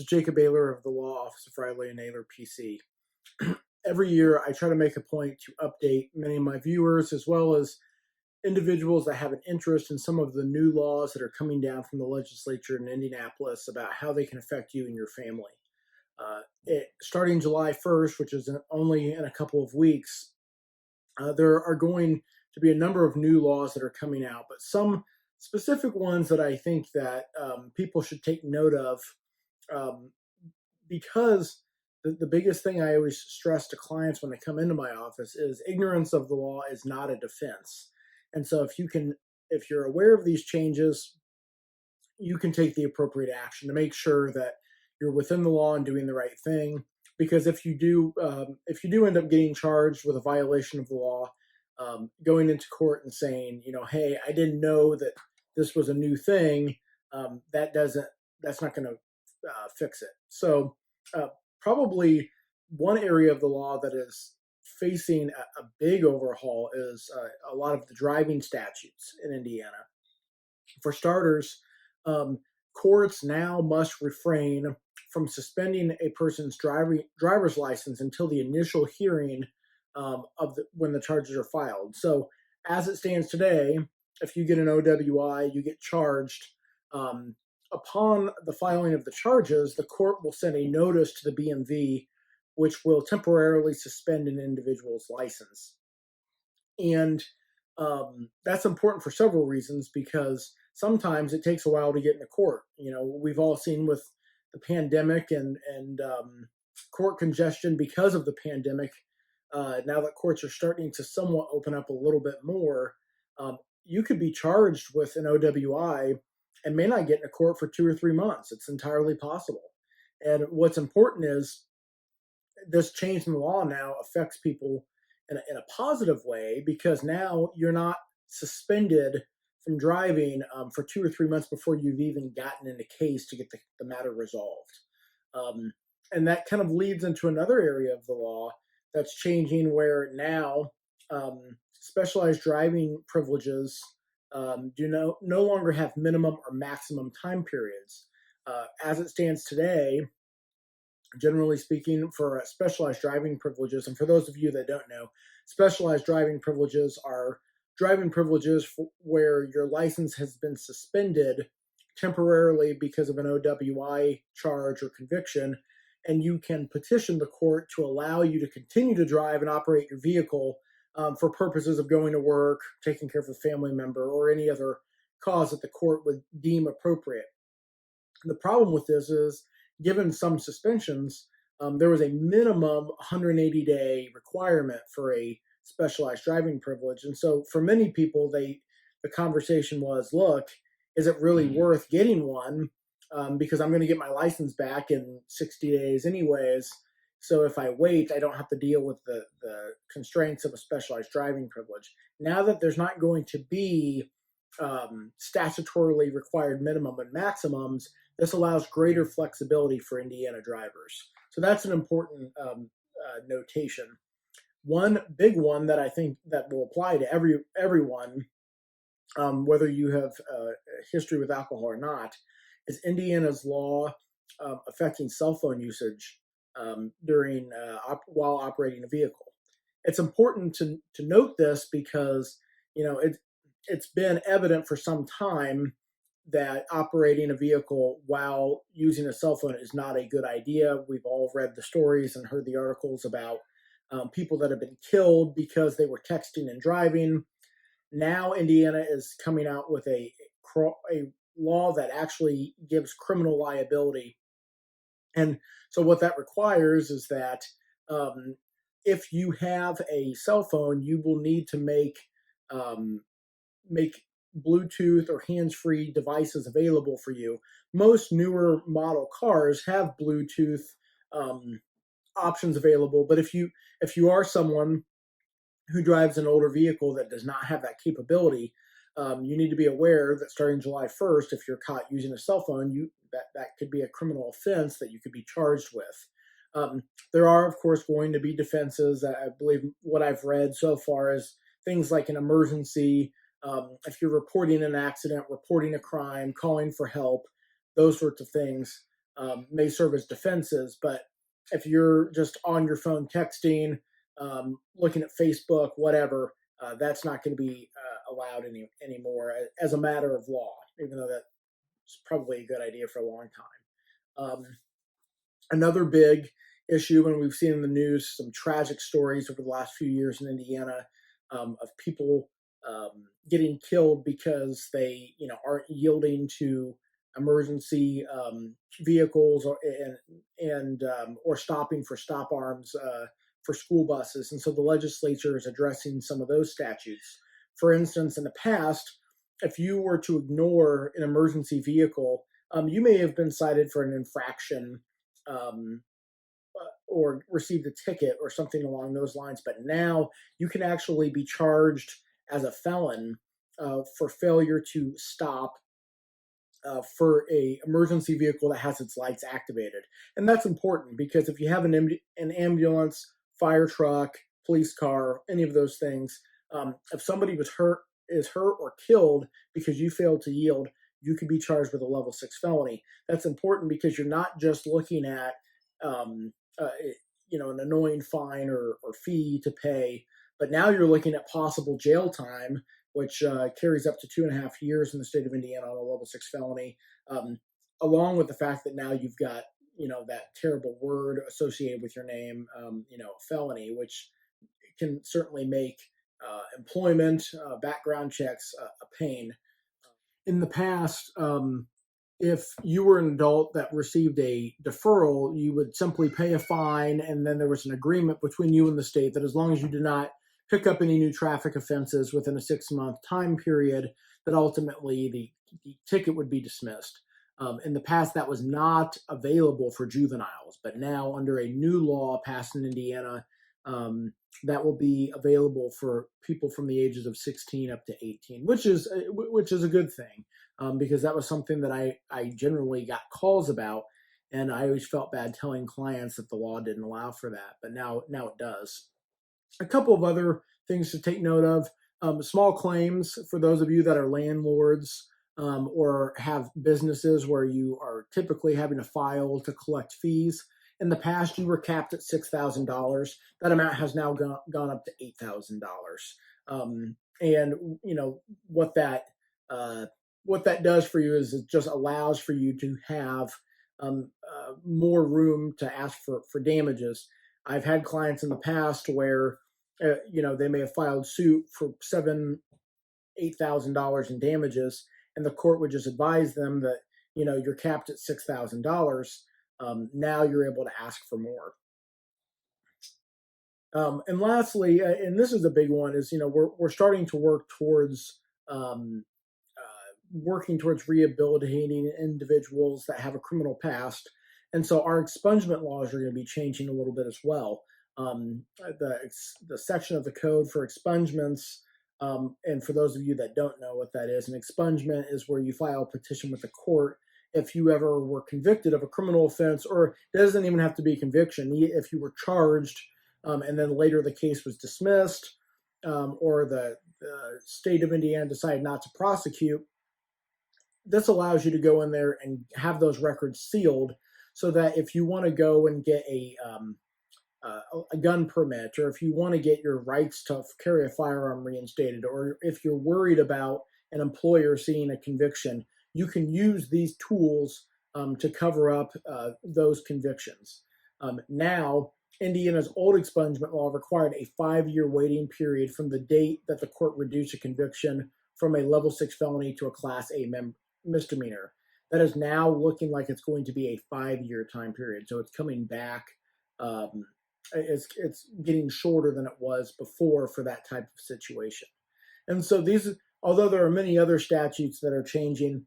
is Jacob Ayler of the Law Office of Riley and Ayler, PC. Every year, I try to make a point to update many of my viewers, as well as individuals that have an interest in some of the new laws that are coming down from the legislature in Indianapolis about how they can affect you and your family. Starting July 1st, which is only in a couple of weeks, there are going to be a number of new laws that are coming out, but some specific ones that I think that people should take note of, because the biggest thing I always stress to clients when they come into my office is ignorance of the law is not a defense. And so if you're aware of these changes, you can take the appropriate action to make sure that you're within the law and doing the right thing. Because if you do end up getting charged with a violation of the law, going into court and saying, hey, I didn't know that this was a new thing, that's not going to fix it. So probably one area of the law that is facing a big overhaul is a lot of the driving statutes in Indiana. For starters, courts now must refrain from suspending a person's driver's license until the initial hearing when the charges are filed. So as it stands today, if you get an OWI, you get charged. Upon the filing of the charges, the court will send a notice to the BMV, which will temporarily suspend an individual's license. And that's important for several reasons, because sometimes it takes a while to get into court. We've all seen with the pandemic and court congestion because of the pandemic. Now that courts are starting to somewhat open up a little bit more, you could be charged with an OWI and may not get into court for 2 or 3 months. It's entirely possible. And what's important is this change in the law now affects people in a positive way, because now you're not suspended from driving for 2 or 3 months before you've even gotten in a case to get the matter resolved. And that kind of leads into another area of the law that's changing, where now specialized driving privileges do no longer have minimum or maximum time periods. As it stands today, generally speaking, for specialized driving privileges, and for those of you that don't know, specialized driving privileges are driving privileges where your license has been suspended temporarily because of an OWI charge or conviction, and you can petition the court to allow you to continue to drive and operate your vehicle for purposes of going to work, taking care of a family member, or any other cause that the court would deem appropriate. The problem with this is, given some suspensions, there was a minimum 180-day requirement for a specialized driving privilege. And so for many people, the conversation was, look, is it really worth getting one? Because I'm going to get my license back in 60 days anyways. So if I wait, I don't have to deal with the constraints of a specialized driving privilege. Now that there's not going to be statutorily required minimum and maximums, this allows greater flexibility for Indiana drivers. So that's an important notation. One big one that I think that will apply to everyone, whether you have a history with alcohol or not, is Indiana's law affecting cell phone usage while operating a vehicle. It's important to note this because it's been evident for some time that operating a vehicle while using a cell phone is not a good idea. We've all read the stories and heard the articles about people that have been killed because they were texting and driving. Now Indiana is coming out with a law that actually gives criminal liability. And so what that requires is that if you have a cell phone, you will need to make Bluetooth or hands-free devices available for you. Most newer model cars have Bluetooth options available, but if you are someone who drives an older vehicle that does not have that capability, you need to be aware that starting July 1st, if you're caught using a cell phone, that could be a criminal offense that you could be charged with. There are, of course, going to be defenses. I believe what I've read so far is things like an emergency, if you're reporting an accident, reporting a crime, calling for help, those sorts of things. may serve as defenses. But if you're just on your phone texting, looking at Facebook, whatever, that's not going to be allowed anymore as a matter of law, even though that's probably a good idea for a long time. Another big issue, and we've seen in the news some tragic stories over the last few years in Indiana of people getting killed because they, aren't yielding to emergency vehicles or stopping for stop arms for school buses. And so the legislature is addressing some of those statutes. For instance, in the past, if you were to ignore an emergency vehicle, you may have been cited for an infraction or received a ticket or something along those lines. But now you can actually be charged as a felon for failure to stop for a emergency vehicle that has its lights activated. And that's important because if you have an ambulance, fire truck, police car, any of those things, if somebody is hurt or killed because you failed to yield, you could be charged with a level 6 felony. That's important because you're not just looking at an annoying fine or fee to pay, but now you're looking at possible jail time, which carries up to 2.5 years in the state of Indiana on a level 6 felony, along with the fact that now you've got, that terrible word associated with your name, felony, which can certainly make employment, background checks a pain. In the past, if you were an adult that received a deferral, you would simply pay a fine, and then there was an agreement between you and the state that as long as you did not pick up any new traffic offenses within a 6-month time period, that ultimately the ticket would be dismissed. In the past, that was not available for juveniles, but now under a new law passed in Indiana, that will be available for people from the ages of 16 up to 18, which is a good thing, because that was something that I generally got calls about, and I always felt bad telling clients that the law didn't allow for that, but now it does. A couple of other things to take note of: small claims for those of you that are landlords or have businesses where you are typically having to file to collect fees. In the past, you were capped at $6,000. That amount has now gone up to $8,000. And what that does for you is it just allows for you to have more room to ask for damages. I've had clients in the past where they may have filed suit for $8,000 in damages, and the court would just advise them that you're capped at $6,000. Now you're able to ask for more. And lastly, and this is a big one, is we're starting to work towards rehabilitating individuals that have a criminal past, and so our expungement laws are going to be changing a little bit as well. The section of the code for expungements, and for those of you that don't know what that is, an expungement is where you file a petition with the court if you ever were convicted of a criminal offense, or it doesn't even have to be a conviction. If you were charged and then later the case was dismissed, or the state of Indiana decided not to prosecute, this allows you to go in there and have those records sealed so that if you want to go and get a gun permit, or if you want to get your rights to carry a firearm reinstated, or if you're worried about an employer seeing a conviction, you can use these tools to cover up those convictions. Now, Indiana's old expungement law required a 5-year waiting period from the date that the court reduced a conviction from a level 6 felony to a class A misdemeanor. That is now looking like it's going to be a 5-year time period. So it's coming back. It's getting shorter than it was before for that type of situation. And so although there are many other statutes that are changing,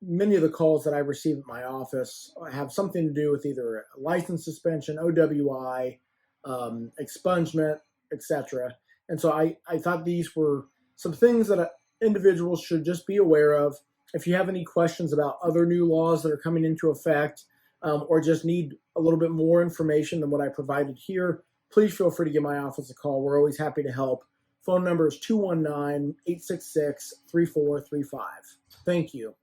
many of the calls that I receive at my office have something to do with either a license suspension, OWI, expungement, etc. And so I thought these were some things that individuals should just be aware of. If you have any questions about other new laws that are coming into effect, or just need a little bit more information than what I provided here, please feel free to give my office a call. We're always happy to help. Phone number is 219-866-3435. Thank you.